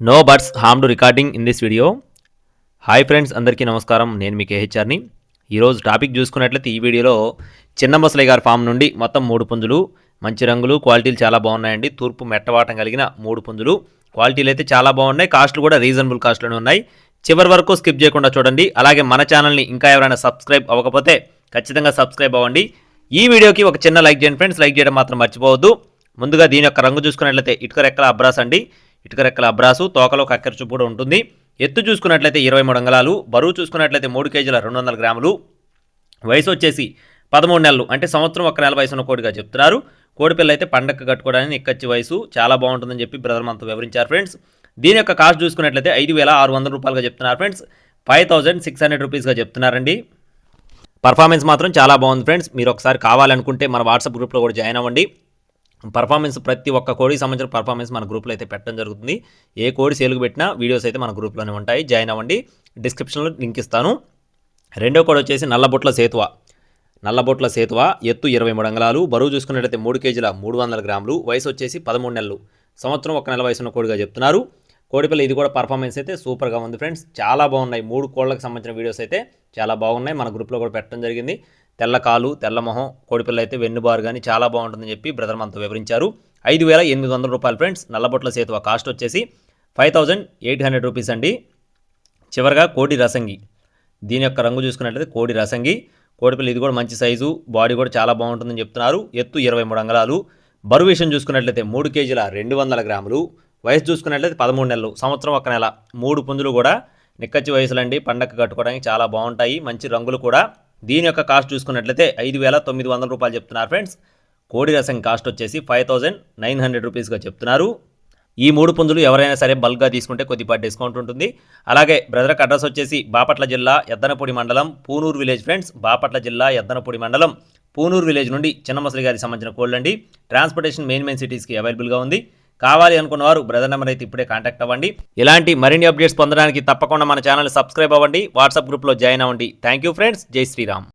No birds harmed recording in this video. Hi friends, అందరికీ నమస్కారం. నేను మీ కేహెచ్ఆర్ని. ఈరోజు టాపిక్ చూసుకున్నట్లయితే ఈ వీడియోలో చిన్న ముసలి గారి ఫామ్ నుండి మొత్తం 3 పుంజులు, మంచి రంగులు, క్వాలిటీలు చాలా బాగున్నాయండి. తూర్పు మెట్టవాటం కలిగిన 3 పుంజులు. క్వాలిటీలు అయితే చాలా బాగున్నాయి, కాస్ట్లు కూడా రీజనబుల్ కాస్ట్లోనే ఉన్నాయి. చివరి వరకు స్కిప్ చేయకుండా చూడండి. అలాగే మన ఛానల్ని ఇంకా ఎవరైనా సబ్స్క్రైబ్ అవ్వకపోతే ఖచ్చితంగా సబ్స్క్రైబ్ అవ్వండి. ఈ వీడియోకి ఒక చిన్న లైక్ చేయండి ఫ్రెండ్స్, లైక్ చేయడం మాత్రం మర్చిపోవద్దు. ముందుగా దీని యొక్క రంగు చూసుకున్నట్లయితే ఇటుక రెక్కల అబ్రాస్ అండి. ఇటుక రెక్కల అబ్రాసు, తోకలో కక్కెర చూపు కూడా ఉంటుంది. ఎత్తు చూసుకున్నట్లయితే 23 అంగుళాలు, బరువు చూసుకున్నట్లయితే 3 కేజీల 200 గ్రాములు, వయసు వచ్చేసి 13 నెలలు, అంటే సంవత్సరం 1 నెల వయసున్న కోడిగా చెప్తున్నారు. కోడిపిల్ల అయితే పండగ కట్టుకోవడానికి నిక్కచ్చి వయసు చాలా బాగుంటుందని చెప్పి బ్రదర్ మనతో వివరించారు ఫ్రెండ్స్. దీని యొక్క కాస్ట్ చూసుకున్నట్లయితే 5,600 రూపాయలుగా చెప్తున్నారు ఫ్రెండ్స్. 5,600 రూపీస్గా చెప్తున్నారండి. పర్ఫార్మెన్స్ మాత్రం చాలా బాగుంది ఫ్రెండ్స్. మీరు ఒకసారి కావాలనుకుంటే మన వాట్సాప్ గ్రూప్లో కూడా జాయిన్ అవ్వండి. పర్ఫార్మెన్స్ ప్రతి ఒక్క కోడికి సంబంధించిన పర్ఫార్మెన్స్ మన గ్రూప్లో అయితే పెట్టడం జరుగుతుంది. ఏ కోడి సేలుకు పెట్టినా వీడియోస్ అయితే మన గ్రూప్లోనే ఉంటాయి. జాయిన్ అవ్వండి, డిస్క్రిప్షన్లో లింక్ ఇస్తాను. రెండో కోడి వచ్చేసి నల్లబొట్ల సేతువ. ఎత్తు 23 అంగుళాలు, బరువు చూసుకున్నట్లయితే 3 కేజీల 300 గ్రాములు, వయసు వచ్చేసి 13 నెలలు, సంవత్సరం 1 నెల వయసున్న కోడిగా చెప్తున్నారు. కోడిపిల్ల ఇది కూడా పర్ఫార్మెన్స్ అయితే సూపర్గా ఉంది ఫ్రెండ్స్. చాలా బాగున్నాయి. 3 కోళ్ళకి సంబంధించిన వీడియోస్ అయితే చాలా బాగున్నాయి. మన గ్రూప్లో కూడా పెట్టడం జరిగింది. తెల్ల కాలు, తెల్ల మొహం కోడిపిల్ల అయితే వెన్నుబారు కానీ చాలా బాగుంటుందని చెప్పి బ్రదర్ మనతో వివరించారు. 5,800 రూపాయలు ఫ్రెండ్స్. నల్లబొట్ల సేతువ కాస్ట్ వచ్చేసి 5,800 రూపీస్ అండి. చివరిగా కోడి రసంగి. దీని యొక్క రంగు చూసుకున్నట్లయితే కోడి రసంగి. కోడిపిల్ల ఇది కూడా మంచి సైజు, బాడీ కూడా చాలా బాగుంటుందని చెప్తున్నారు. ఎత్తు 23 అంగుళాలు, బరువు విషయం చూసుకున్నట్లయితే 3 కేజీల 200 గ్రాములు, వయసు చూసుకున్నట్లయితే 13 నెలలు, సంవత్సరం 1 నెల. 3 పుంజులు కూడా నిక్కచ్చి వయసులండి, పండగ కట్టుకోవడానికి చాలా బాగుంటాయి, మంచి రంగులు కూడా. దీని యొక్క కాస్ట్ చూసుకున్నట్లయితే 5,900 రూపాయలు చెప్తున్నారు ఫ్రెండ్స్. కోడి రసం కాస్ట్ వచ్చేసి 5,900 రూపీస్గా చెప్తున్నారు. ఈ 3 పుంజులు ఎవరైనా సరే బల్క్గా తీసుకుంటే కొద్దిపాటి డిస్కౌంట్ ఉంటుంది. అలాగే బ్రదర్కి అడ్రస్ వచ్చేసి బాపట్ల జిల్లా ఎద్దనపూడి మండలం పూనూరు విలేజ్ ఫ్రెండ్స్. బాపట్ల జిల్లా ఎద్దనపూడి మండలం పూనూరు విలేజ్ నుండి చిన్న ముసలి గారికి సంబంధించిన కోళ్ళండి. ట్రాన్స్పోర్టేషన్ మెయిన్ సిటీస్కి అవైలబుల్గా ఉంది. కావాలి అనుకున్నవారు బ్రదర్ నెంబర్ అయితే ఇప్పుడే కాంటాక్ట్ అవ్వండి. ఇలాంటి మరిన్ని అప్డేట్స్ పొందడానికి తప్పకుండా మన ఛానల్ సబ్స్క్రైబ్ అవ్వండి, వాట్సాప్ గ్రూప్లో జాయిన్ అవ్వండి. Thank you friends. జై శ్రీరామ్.